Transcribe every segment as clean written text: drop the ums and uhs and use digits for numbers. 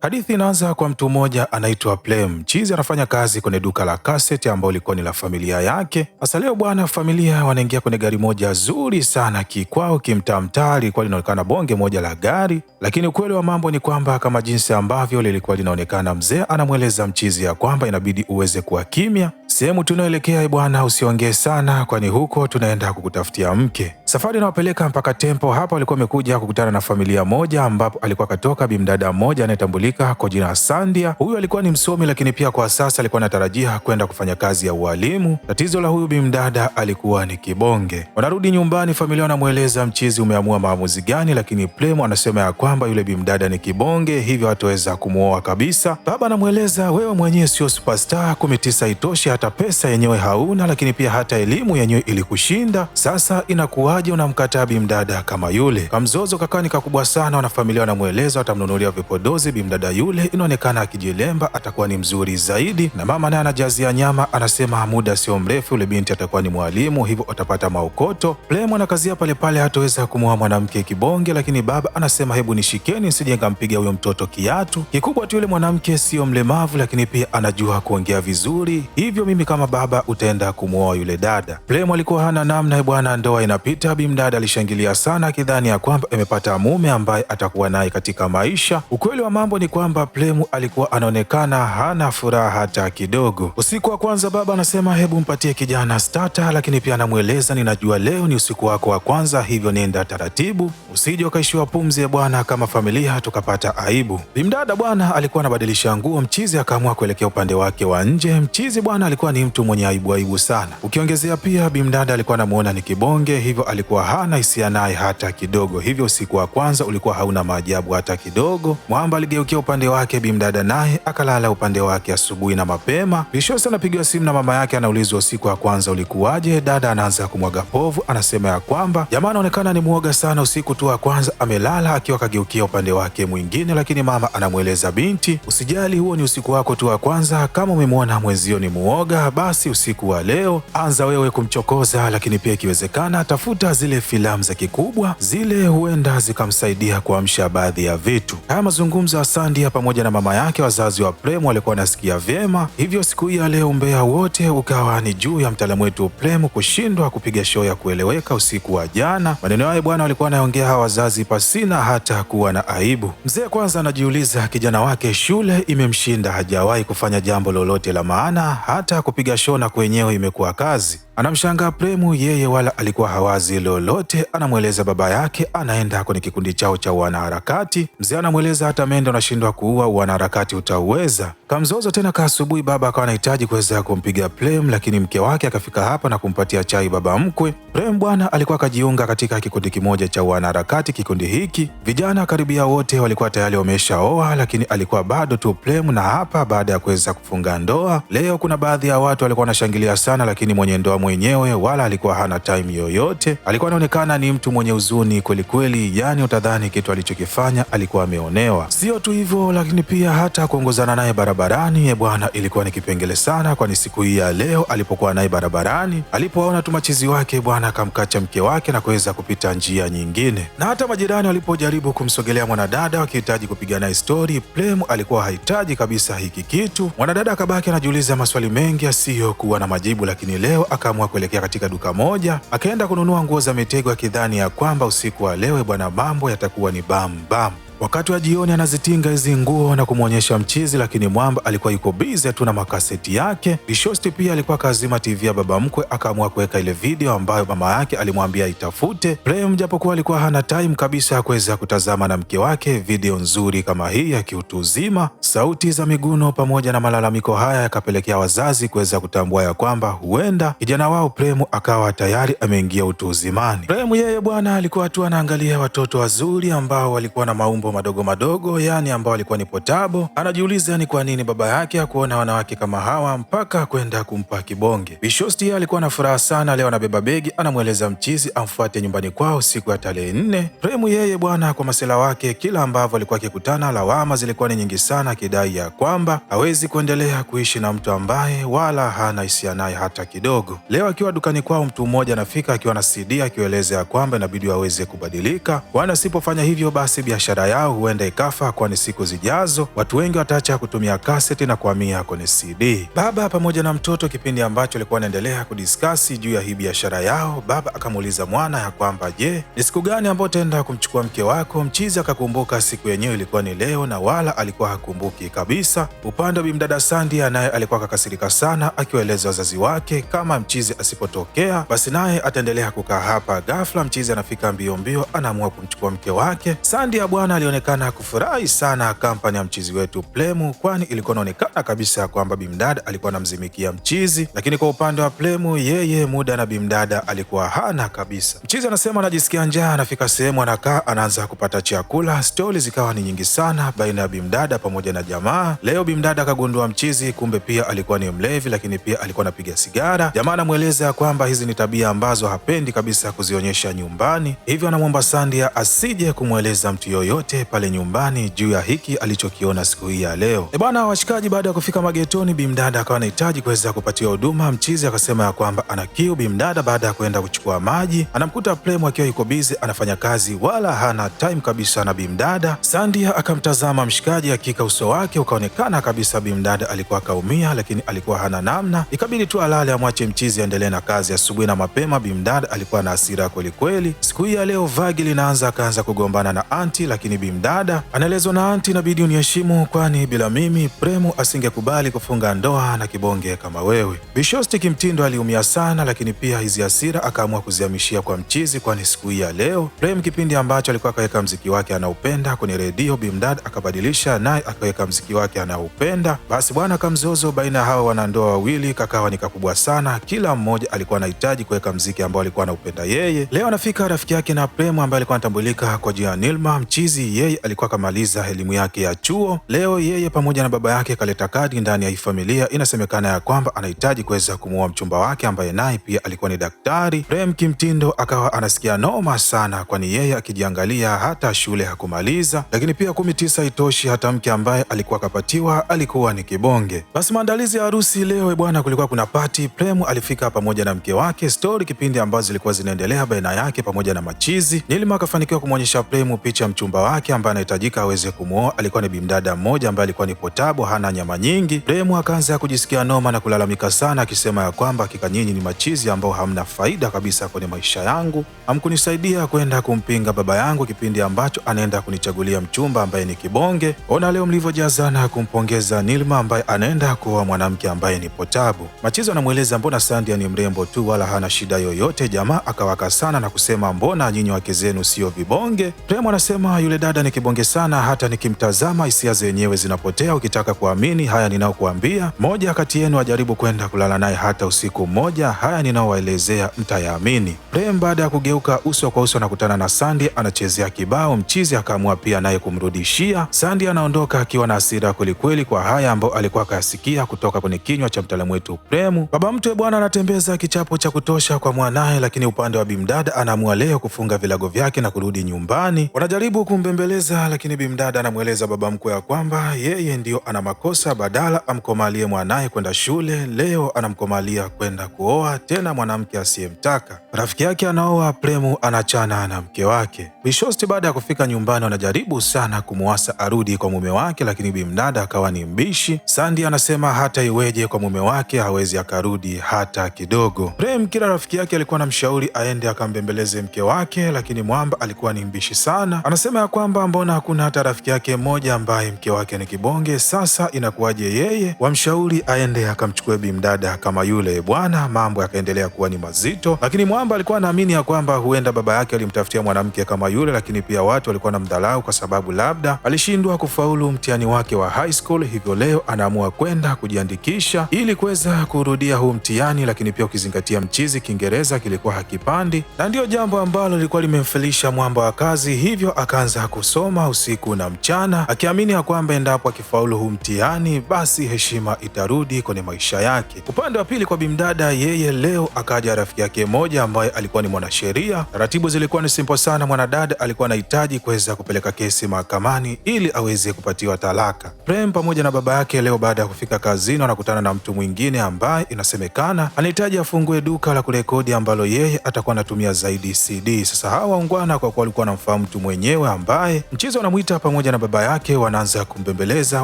Hadithi inaanza kwa mtu mmoja anaitwa Plem. Mchizi anafanya kazi kwenye duka la kaseti ambao lilikuwa ni la familia yake. Sasa leo bwana, familia wanaingia kwenye gari moja zuri sana kikwao kimtamtaa, lilikuwa linaonekana bonge moja la gari, lakini ukweli wa mambo ni kwamba kama jinsi ambavyo lilikuwa linaonekana, mzee anamweleza mchizi ya kwamba inabidi uweze kuwa kimya, sehemu tunayoelekea bwana usiongee sana, kwani huko tunaenda kukutafutia mke. Safari inawapeleka mpaka Tempo. Hapa walikuwa wamekuja kukutana na familia moja ambapo alikuwa katoka bimdada mmoja anayetambulika kwa jina la Sandia. Huyu alikuwa ni msomi, lakini pia kwa sasa alikuwa anatarajia kwenda kufanya kazi ya ualimu. Tatizo la huyu bimdada alikuwa ni kibonge. Wanarudi nyumbani, familia wanamweleza mchizi, umeamua maamuzi gani? Lakini Plem anasema ya kwamba yule bimdada ni kibonge, hivyo hataweza kumuoa kabisa. Baba anamweleza, wewe mwenyewe sio superstar, 19 itoshi, hata pesa yenyewe hauna, lakini pia hata elimu yenyewe ilikushinda. Sasa inakuwaje unamkataa bimdada kama yule? Kamzozo kakaa ni kakubwa sana. Wanafamilia wanamweleza watamnunulia vipodozi bimdada yule, inaonekana akijilemba atakuwa ni mzuri zaidi, na mama naye anajazia nyama, anasema muda sio mrefu yule binti atakuwa ni mwalimu, hivyo atapata maokoto. Plem anakazia pale pale hataweza kumuoa mwanamke kibonge, lakini baba anasema hebu nishikeni nisije nikampiga huyo mtoto kiatu. Kikubwa tu yule mwanamke sio mlemavu, lakini pia anajua kuongea vizuri, hivyo mimi kama baba utaenda kumuoa yule dada. Plem alikuwa hana namna bwana, ndoa inapita. Bimdada alishangilia sana akidhani ya kwamba amepata mume ambaye atakuwa naye katika maisha. Ukweli wa mambo ni kwamba Plem alikuwa anaonekana hana furaha hata kidogo. Usiku wa kwanza baba anasema hebu mpatie kijana starter, lakini pia anamweleza ninajua leo ni usiku wako wa kwanza, hivyo nenda taratibu, usije ukaishiwa pumzi bwana, kama familia tukapata aibu. Bimdada bwana alikuwa anabadilisha nguo, mchizi akaamua kuelekea upande wake wa nje. Mchizi bwana alikuwa ni mtu mwenye aibu sana. Ukiongezea pia bimdada alikuwa anamuona ni kibonge, hivyo alikuwa hana hisia naye hata kidogo, hivyo usiku wa kwanza ulikuwa hauna maajabu hata kidogo. Mwamba aligeukia upande wake, bimdada naye akalala upande wake. Asubuhi na mapema Bishosi anapigiwa simu na mama yake, anaulizwa usiku wa kwanza ulikuwaje. Dada anaanza kumwaga povu, anasema ya kwamba jamaa anaonekana ni muoga sana, usiku tu wa kwanza amelala akiwa kageukia upande wake mwingine, lakini mama anamweleza binti, usijali, huo ni usiku wako tu wa kwanza, kama umemwona mwenzio ni muoga, basi usiku wa leo anza wewe kumchokoza, lakini pia ikiwezekana tafuta zile filamu za kikubwa, zile huenda zikamsaidia kuamsha baadhi ya vitu. Haya mazungumzo ya Sandia pamoja na mama yake, wazazi wa Plem, walikuwa wanasikia vyema, hivyo siku hii ya leo umbea wote ukawa ni juu ya mtaalamu wetu Plem kushindwa kupiga show ya kueleweka usiku wa jana. Maneno hayo bwana walikuwa wanaongea hawa wazazi pasina hata kuwa na aibu. Mzee kwanza anajiuliza kijana wake shule imemshinda, hajawahi kufanya jambo lolote la maana, hata kupiga show na kwenyewe imekuwa kazi. Anamshangaa Plemu, yeye wala alikuwa hawazi lolote. Anamweleza baba yake anaenda kwenye kikundi chao cha wanaharakati. Mzee anamweleza hata mendo anashindwa kuua, wanaharakati utauweza. Kamzozo tena ka asubuhi, baba akawa anahitaji kuweza kumpiga Plem, lakini mke wake akafika hapa na kumpatia chai baba mkwe. Plem bwana alikuwa akajiunga katika kikundi kimoja cha wanaharakati. Kikundi hiki vijana karibia wote walikuwa tayari wameshaoa, lakini alikuwa bado tu Plem. Na hapa baada ya kuweza kufunga ndoa leo, kuna baadhi ya watu walikuwa wanashangilia sana, lakini mwenye ndoa mwenyewe wala alikuwa hana time yoyote. Alikuwa anaonekana ni mtu mwenye huzuni kweli kweli, yani utadhani kitu alichokifanya alikuwa ameonewa. Sio tu hivyo, lakini pia hata kuongozana naye barabarani bwana ilikuwa ni kipengele sana, kwani siku hii ya leo alipokuwa naye barabarani, alipoona tu machizi wake bwana akamkacha mke wake na kuweza kupita njia nyingine. Na hata majirani walipojaribu kumsogelea mwanadada wakihitaji kupiga naye story, Plem alikuwa hahitaji kabisa hiki kitu. Mwanadada akabaki anajiuliza maswali mengi asiyokuwa na majibu, lakini leo akaamua kuelekea katika duka moja, akaenda kununua nguo za mitego akidhani ya kwamba usiku wa leo bwana mambo yatakuwa ni bam bam. Wakati wa jioni anazitinga hizi nguo na kumwonyesha mchizi, lakini mwamba alikuwa yuko bize tu na makaseti yake. Bishosti pia alikuwa kazima TV ya baba mkwe, akaamua kuweka ile video ambayo mama yake alimwambia itafute. Plem japokuwa alikuwa hana time kabisa ya kuweza kutazama na mke wake video nzuri kama hii ya kiutu uzima. Sauti za miguno pamoja na malalamiko haya yakapelekea wazazi kuweza kutambua ya kwamba huenda kijana wao Plem akawa tayari ameingia utu uzimani. Plem yeye bwana alikuwa tu anaangalia watoto wazuri ambao walikuwa na maumbo madogo madogo, yani ambao alikuwa ni potabo. Anajiuliza ni kwa nini baba yake hakuona wanawake kama hawa mpaka kwenda kumpa kibonge. Bishosti alikuwa na furaha sana, leo anabeba begi, anamweleza mchizi amfuate nyumbani kwao siku ya tarehe 4. Premu yeye bwana kwa masela wake, kila ambavyo alikuwa akikutana lawama zilikuwa ni nyingi sana, akidai ya kwamba hawezi kuendelea kuishi na mtu ambaye wala hana hisia naye hata kidogo. Leo akiwa dukani kwao, mtu mmoja anafika akiwa na CD akieleza ya kwamba inabidi aweze kubadilika, kwani asipofanya hivyo basi biashara yao huenda ikafa, kwani siku zijazo watu wengi wataacha kutumia kaseti na kuhamia kwenye CD. Baba pamoja na mtoto, kipindi ambacho alikuwa anaendelea kudiskasi juu ya hii biashara yao, baba akamuuliza mwana ya kwamba je, ni siku gani ambayo utaenda kumchukua mke wako? Mchizi akakumbuka siku yenyewe ilikuwa ni leo na wala alikuwa hakumbuki kabisa. Upande wa bimdada Sandia naye alikuwa akakasirika sana, akiwaeleza wazazi wake kama mchizi asipotokea basi naye ataendelea kukaa hapa. Ghafla mchizi anafika mbio mbio, anaamua kumchukua mke wake. Sandia bwana alionekana kufurahi sana kampani ya mchizi wetu Plemu, kwani ilikuwa inaonekana kabisa kwamba bimdada alikuwa anamzimikia mchizi, lakini kwa upande wa Plemu yeye muda na bimdada alikuwa hana kabisa. Mchizi anasema anajisikia njaa, anafika sehemu anakaa, anaanza kupata chakula. Stori zikawa ni nyingi sana baina ya bimdada pamoja na jamaa. Leo bimdada akagundua mchizi kumbe pia alikuwa ni mlevi, lakini pia alikuwa anapiga sigara. Jamaa anamweleza kwamba hizi ni tabia ambazo hapendi kabisa kuzionyesha nyumbani, hivyo anamwomba Sandia asije kumweleza mtu yoyote pale nyumbani juu ya hiki alichokiona siku hii ya leo. Bwana washikaji, baada ya kufika magetoni, bimdada akawa anahitaji kuweza kupatiwa huduma. Mchizi akasema ya kwamba ana kiu. Bimdada baada ya kwenda kuchukua maji anamkuta Plemu akiwa yuko busy anafanya kazi, wala hana time kabisa na bimdada. Sandia akamtazama mshikaji, hakika uso wake ukaonekana kabisa bimdada alikuwa akaumia, lakini alikuwa hana namna, ikabidi tu alale amwache mchizi aendelee na kazi. Asubuhi na mapema bimdada alikuwa na hasira kweli kweli. Siku hii ya leo vagi linaanza, akaanza kugombana na anti, lakini bimdada anaelezwa na anti, inabidi uniheshimu, kwani bila mimi Plemu asingekubali kufunga ndoa na kibonge kama wewe. Bishosti kimtindo aliumia sana, lakini pia hizi hasira akaamua kuzihamishia kwa mchizi, kwani siku hii ya leo Plemu kipindi ambacho alikuwa akaweka mziki wake anaupenda kwenye redio, bimdada akabadilisha naye akaweka mziki wake anaupenda. Basi bwana kamzozo baina ya hawa wanandoa wawili kakawa ni kakubwa sana, kila mmoja alikuwa anahitaji kuweka mziki ambao alikuwa anaupenda yeye. Leo anafika rafiki yake na Plemu ambaye alikuwa anatambulika kwa jina Nilma. Mchizi yeye alikuwa kamaliza elimu yake ya chuo. Leo yeye pamoja na baba yake kaleta kadi ndani ya hii familia. Inasemekana ya kwamba anahitaji kuweza kumuoa mchumba wake ambaye naye pia alikuwa ni daktari. Plemu kimtindo akawa anasikia noma sana, kwani yeye akijiangalia hata shule hakumaliza, lakini pia 19 itoshi, hata mke ambaye alikuwa akapatiwa alikuwa ni kibonge. Basi maandalizi ya harusi leo bwana, kulikuwa kuna party. Plemu alifika pamoja na mke wake. Story kipindi ambazo zilikuwa zinaendelea baina yake pamoja na machizi. Nilma akafanikiwa kumwonyesha Plemu picha ya mchumba wake ambaye anahitajika aweze kumuoa. Alikuwa ni bimdada mmoja ambaye alikuwa ni potabo, hana nyama nyingi. Plemu akaanza kujisikia noma na kulalamika sana, akisema ya kwamba hakika nyinyi ni machizi ambao hamna faida kabisa kwenye maisha yangu, hamkunisaidia kwenda kumpinga baba yangu kipindi ambacho anaenda kunichagulia mchumba ambaye ni kibonge. Ona leo mlivyojazana kumpongeza Nilma ambaye anaenda kuoa mwanamke ambaye ni potabo. Machizi anamweleza mbona Sandia ni mrembo tu wala hana shida yoyote. Jamaa akawaka sana na kusema mbona nyinyi wake zenu sio vibonge? Plemu anasema yule dada ni kibonge sana, hata nikimtazama hisia zenyewe zinapotea. Ukitaka kuamini haya ninaokuambia, moja kati yenu ajaribu kwenda kulala naye hata usiku mmoja, haya ninaowaelezea mtayaamini. Plemu baada ya kugeuka uso kwa uso anakutana na Sandia anachezea kibao. Mchizi akaamua pia naye kumrudishia. Sandia anaondoka akiwa na hasira kwelikweli kwa haya ambao alikuwa akayasikia kutoka kwenye kinywa cha mtaalamu wetu Plemu. Baba mtwe bwana anatembeza kichapo cha kutosha kwa mwanaye, lakini upande wa bimdada anaamua leo kufunga vilago vyake na kurudi nyumbani. Wanajaribu kumbembeleza, lakini bimdada anamweleza baba mkwe ya kwamba yeye ndio ana makosa, badala amkomalie mwanaye kwenda shule, leo anamkomalia kwenda kuoa tena mwanamke asiyemtaka. Rafiki yake anaoa, Plemu anachana na mke wake. Bishosti baada ya kufika nyumbani wanajaribu sana kumuasa arudi kwa mume wake, lakini bimdada akawa ni mbishi. Sandia anasema hata iweje kwa mume wake hawezi akarudi hata kidogo. Plemu kila rafiki yake alikuwa anamshauri aende akambembeleze mke wake, lakini mwamba alikuwa ni mbishi sana. Anasema ya kwamba mbona hakuna hata rafiki yake mmoja ambaye mke wake ni kibonge, sasa inakuwaje yeye wamshauri aende akamchukue bimdada kama yule bwana? Mambo yakaendelea kuwa ni mazito, lakini mwamba alikuwa anaamini ya kwamba huenda baba yake alimtafutia mwanamke kama yule, lakini pia watu walikuwa wanamdhalau kwa sababu labda alishindwa kufaulu mtihani wake wa high school. Hivyo leo anaamua kwenda kujiandikisha ili kuweza kurudia huu mtihani, lakini pia ukizingatia mchizi Kiingereza kilikuwa hakipandi, na ndio jambo ambalo lilikuwa limemfelisha mwamba wa kazi. Hivyo akaanza kusoma usiku na mchana, akiamini ya kwamba endapo akifaulu huu mtihani basi heshima itarudi kwenye maisha yake. Upande wa pili kwa bimdada, yeye leo akaja rafiki yake moja ambaye alikuwa ni mwanasheria. Taratibu zilikuwa ni simple sana. Mwanadada alikuwa anahitaji kuweza kupeleka kesi mahakamani ili aweze kupatiwa talaka. Plemu pamoja na baba yake leo baada ya kufika kazini wanakutana na mtu mwingine ambaye inasemekana anahitaji afungue duka la kurekodi ambalo yeye atakuwa anatumia zaidi CD. Sasa hawa waungwana kwa kuwa walikuwa wanamfahamu mtu mwenyewe ambaye Baadaye mchizi wanamuita pamoja na baba yake, wanaanza kumbembeleza,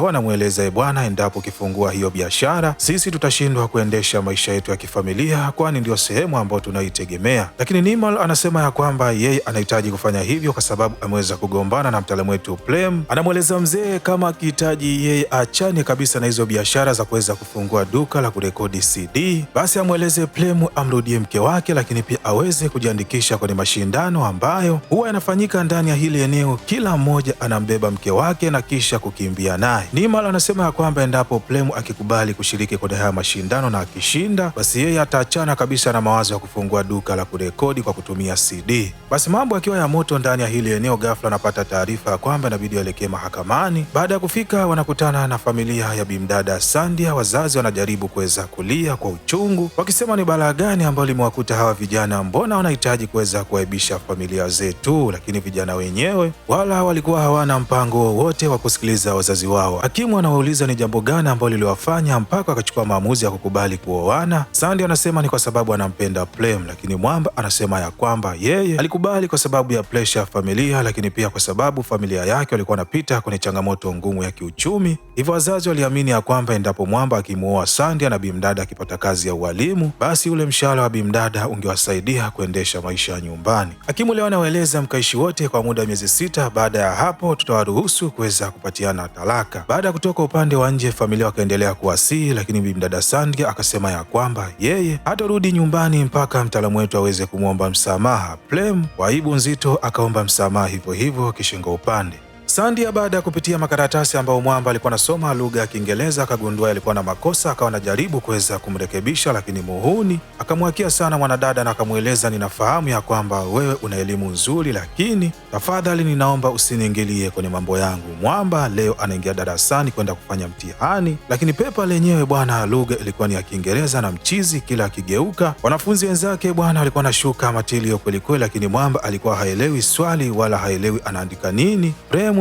wanamweleza bwana, endapo ukifungua hiyo biashara sisi tutashindwa kuendesha maisha yetu ya kifamilia, kwani ndio sehemu ambayo tunaitegemea. Lakini Nimal anasema ya kwamba yeye anahitaji kufanya hivyo kwa sababu ameweza kugombana na mtaalamu wetu Plem. Anamweleza mzee kama akihitaji yeye achane kabisa na hizo biashara za kuweza kufungua duka la kurekodi CD, basi amweleze Plem amrudie mke wake, lakini pia aweze kujiandikisha kwenye mashindano ambayo huwa yanafanyika ndani ya hili eneo. Kila mmoja anambeba mke wake na kisha kukimbia naye. Nimal anasema ya kwamba endapo Plem akikubali kushiriki kwenye haya mashindano na akishinda, basi yeye ataachana kabisa na mawazo ya kufungua duka la kurekodi kwa kutumia CD. Basi mambo yakiwa ya moto ndani ya hili eneo, ghafla anapata taarifa ya kwamba inabidi waelekee mahakamani. Baada ya kufika, wanakutana na familia ya bimdada Sandhya. Wazazi wanajaribu kuweza kulia kwa uchungu, wakisema ni balaa gani ambalo limewakuta hawa vijana, mbona wanahitaji kuweza kuaibisha familia zetu. Lakini vijana wenyewe wala walikuwa hawana mpango wowote wa kusikiliza wazazi wao. Hakimu anawauliza ni jambo gani ambalo liliwafanya mpaka wakachukua maamuzi ya kukubali kuoana. Sandhya anasema ni kwa sababu anampenda Plem, lakini Mwamba anasema ya kwamba yeye alikubali kwa sababu ya presha ya familia, lakini pia kwa sababu familia yake walikuwa wanapita kwenye changamoto ngumu ya kiuchumi. Hivyo wazazi waliamini ya kwamba endapo Mwamba akimuoa Sandhya na bimdada akipata kazi ya ualimu, basi ule mshahara wa bimdada ungewasaidia kuendesha maisha ya nyumbani. Hakimu leo anawaeleza mkaishi wote kwa muda wa miezi 6, baada ya hapo tutawaruhusu kuweza kupatiana talaka. Baada ya kutoka upande wa nje, familia wakaendelea kuwasihi, lakini bimdada Sandhya akasema ya kwamba yeye hatarudi nyumbani mpaka mtaalamu wetu aweze kumwomba msamaha. Plem kwa aibu nzito akaomba msamaha hivyo hivyo kishingo upande. Sandhya baada ya kupitia makaratasi ambayo Mwamba alikuwa anasoma lugha ya Kiingereza akagundua alikuwa na makosa, akawa anajaribu kuweza kumrekebisha, lakini muhuni akamwakia sana mwanadada na akamweleza, ninafahamu ya kwamba wewe una elimu nzuri, lakini tafadhali ninaomba usiniingilie kwenye mambo yangu. Mwamba leo anaingia darasani kwenda kufanya mtihani, lakini pepa lenyewe bwana, lugha ilikuwa ni ya Kiingereza na mchizi kila akigeuka wanafunzi wenzake bwana walikuwa nashuka matilio kweli kweli, lakini Mwamba alikuwa haelewi swali wala haelewi anaandika nini.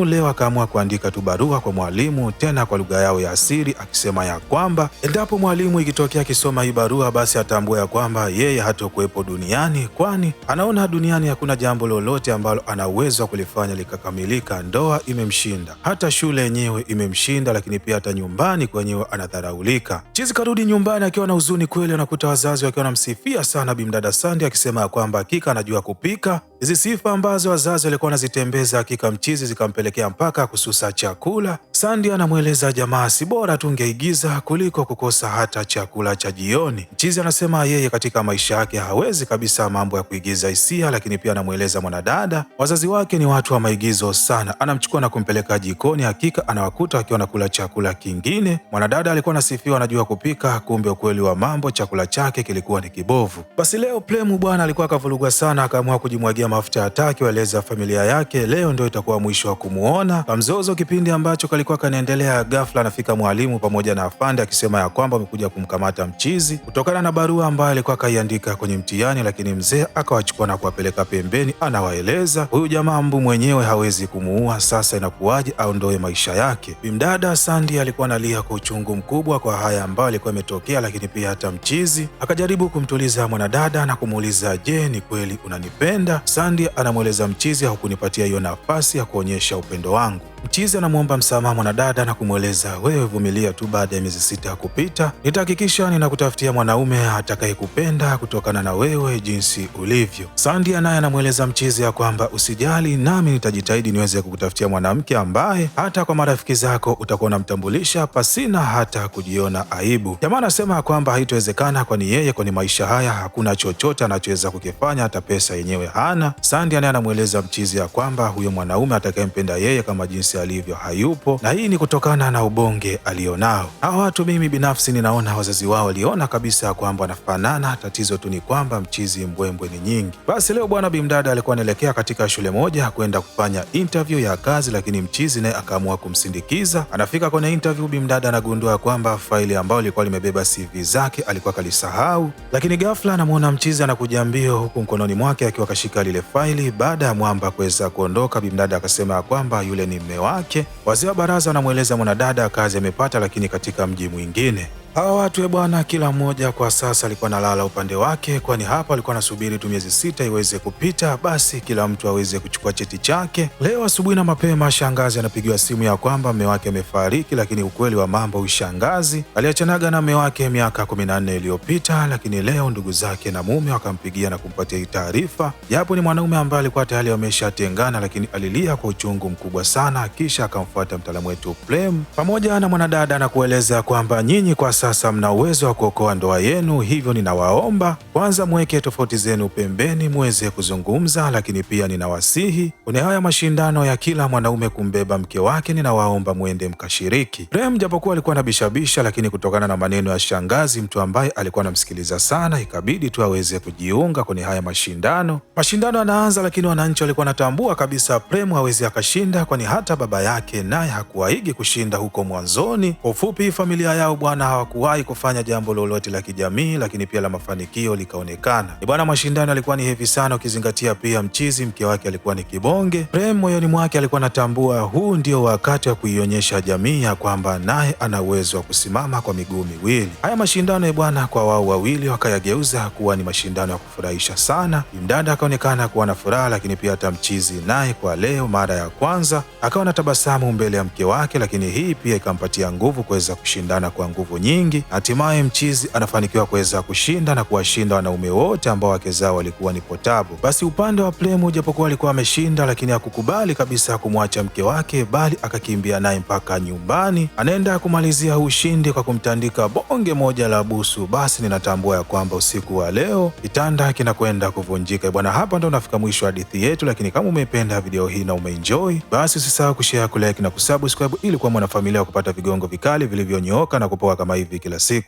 Leo akaamua kuandika tu barua kwa mwalimu, tena kwa lugha yao ya asili, akisema ya kwamba endapo mwalimu ikitokea akisoma hii barua, basi atambua ya kwamba yeye hatakuwepo duniani, kwani anaona duniani hakuna jambo lolote ambalo ana uwezo wa kulifanya likakamilika. Ndoa imemshinda, hata shule yenyewe imemshinda, lakini pia hata nyumbani kwenyewe anadharaulika. Chizi karudi nyumbani akiwa na huzuni kweli, anakuta wazazi wakiwa wanamsifia sana bimdada Sandhya, akisema ya kwamba hakika anajua kupika. Hizi sifa ambazo wazazi walikuwa wanazitembeza hakika mchizi zikampelekea mpaka kususa chakula. Sandhya anamweleza jamaa si bora tungeigiza kuliko kukosa hata chakula cha jioni. Mchizi anasema yeye katika maisha yake hawezi kabisa mambo ya kuigiza hisia, lakini pia anamweleza mwanadada wazazi wake ni watu wa maigizo sana. Anamchukua na kumpeleka jikoni, hakika anawakuta akiwa nakula chakula kingine. Mwanadada alikuwa anasifiwa anajua kupika, kumbe ukweli wa mambo chakula chake kilikuwa ni kibovu. Basi leo Plem bwana alikuwa akavurugwa sana, akaamua kujimwagia mafuta ya taa akiwaeleza familia yake leo ndio itakuwa mwisho wa kumuona. Kamzozo kipindi ambacho kalikuwa kanaendelea, ghafla anafika mwalimu pamoja na afande akisema ya kwamba amekuja kumkamata mchizi kutokana na barua ambayo alikuwa kaiandika kwenye mtihani, lakini mzee akawachukua na kuwapeleka pembeni. Anawaeleza huyu jamaa mbu mwenyewe hawezi kumuua, sasa inakuwaje aondoe maisha yake. Bimdada Sandhya alikuwa analia kwa uchungu mkubwa kwa haya ambayo alikuwa imetokea, lakini pia hata mchizi akajaribu kumtuliza mwanadada na kumuuliza, je, ni kweli unanipenda? Sandhya anamweleza mchizi, hukunipatia hiyo nafasi ya kuonyesha upendo wangu. Mchizi anamwomba msamaha mwanadada na kumweleza, wewe vumilia tu, baada ya miezi 6 ya kupita nitahakikisha ninakutafutia mwanaume atakayekupenda kutokana na wewe jinsi ulivyo. Sandhya naye anamweleza mchizi ya kwamba usijali, nami nitajitahidi niweze kukutafutia mwanamke ambaye hata kwa marafiki zako utakuwa unamtambulisha pasina hata kujiona aibu. Jamaa anasema kwamba haitowezekana, kwani yeye kwenye maisha haya hakuna chochote anachoweza kukifanya, hata pesa yenyewe hana. Sandhya naye anamweleza mchizi ya kwamba huyo mwanaume atakayempenda yeye kama jinsi alivyo hayupo, na hii ni kutokana na ubonge alionao. Hawa watu mimi binafsi ninaona wazazi wao waliona kabisa kwamba wanafanana, tatizo tu ni kwamba mchizi mbwembwe ni nyingi. Basi leo bwana bimdada alikuwa anaelekea katika shule moja kwenda kufanya interview ya kazi, lakini mchizi naye akaamua kumsindikiza. Anafika kwenye interview, bimdada anagundua kwamba faili ambayo ilikuwa limebeba CV zake alikuwa kalisahau, lakini ghafla anamuona mchizi anakuja mbio, huku mkononi mwake akiwa kashika lile faili. Baada ya mwamba kuweza kuondoka, bimdada akasema kwamba yule ni mme wake. Wazee wa baraza wanamweleza mwanadada kazi amepata, lakini katika mji mwingine. Hawa watu bwana, kila mmoja kwa sasa alikuwa analala upande wake, kwani hapa alikuwa anasubiri tu miezi 6 iweze kupita, basi kila mtu aweze kuchukua cheti chake. Leo asubuhi na mapema, shangazi anapigiwa simu ya kwamba mume wake amefariki, lakini ukweli wa mambo, shangazi aliachanaga na mume wake miaka 14 iliyopita, lakini leo ndugu zake na mume wakampigia na kumpatia hii taarifa, japo ni mwanaume ambaye alikuwa tayari wameshatengana, lakini alilia kwa uchungu mkubwa sana. Kisha akamfuata mtaalamu wetu Plem pamoja na mwanadada na kueleza kwamba nyinyi kwa sasa mna uwezo wa kuokoa ndoa yenu, hivyo ninawaomba kwanza mweke tofauti zenu pembeni muweze kuzungumza, lakini pia ninawasihi kwenye haya mashindano ya kila mwanaume kumbeba mke wake, ninawaomba mwende mkashiriki. Prem japokuwa alikuwa anabishabisha, lakini kutokana na maneno ya shangazi, mtu ambaye alikuwa anamsikiliza sana, ikabidi tu aweze kujiunga kwenye haya mashindano. Mashindano yanaanza, lakini wananchi walikuwa wanatambua kabisa Prem hawezi akashinda, kwani hata baba yake naye hakuwahi kushinda huko mwanzoni. Kwa ufupi, familia yao bwana hawakuwahi kufanya jambo lolote la kijamii, lakini pia la mafanikio likaonekana. Ni bwana, mashindano yalikuwa ni heavy sana, ukizingatia pia mchizi mke wake alikuwa ni kibonge. Prem moyoni mwake alikuwa anatambua huu ndio wakati wa kuionyesha jamii ya kwamba naye ana uwezo wa kusimama kwa miguu miwili. Haya mashindano bwana, kwa wao wawili wakayageuza kuwa ni mashindano ya kufurahisha sana. Mdada akaonekana kuwa na furaha, lakini pia hata mchizi naye kwa leo mara ya kwanza akawa na tabasamu mbele ya mke wake, lakini hii pia ikampatia nguvu kuweza kushindana kwa nguvu nyingi. Hatimaye mchizi anafanikiwa kuweza kushinda na kuwashinda wanaume wote ambao wake zao walikuwa ni potabu. Basi upande wa Plem, japokuwa alikuwa ameshinda, lakini hakukubali kabisa kumwacha mke wake, bali akakimbia naye mpaka nyumbani. Anaenda kumalizia ushindi kwa kumtandika bonge moja la busu. Basi ninatambua ya kwamba usiku wa leo kitanda kinakwenda kuvunjika bwana. Hapa ndo nafika mwisho hadithi yetu, lakini kama umependa video hii na umeenjoy, basi usisahau kushare, kulike na kusubscribe ili kuwa mwanafamilia wa kupata vigongo vikali vilivyonyooka na kupoa kama hivi kila siku.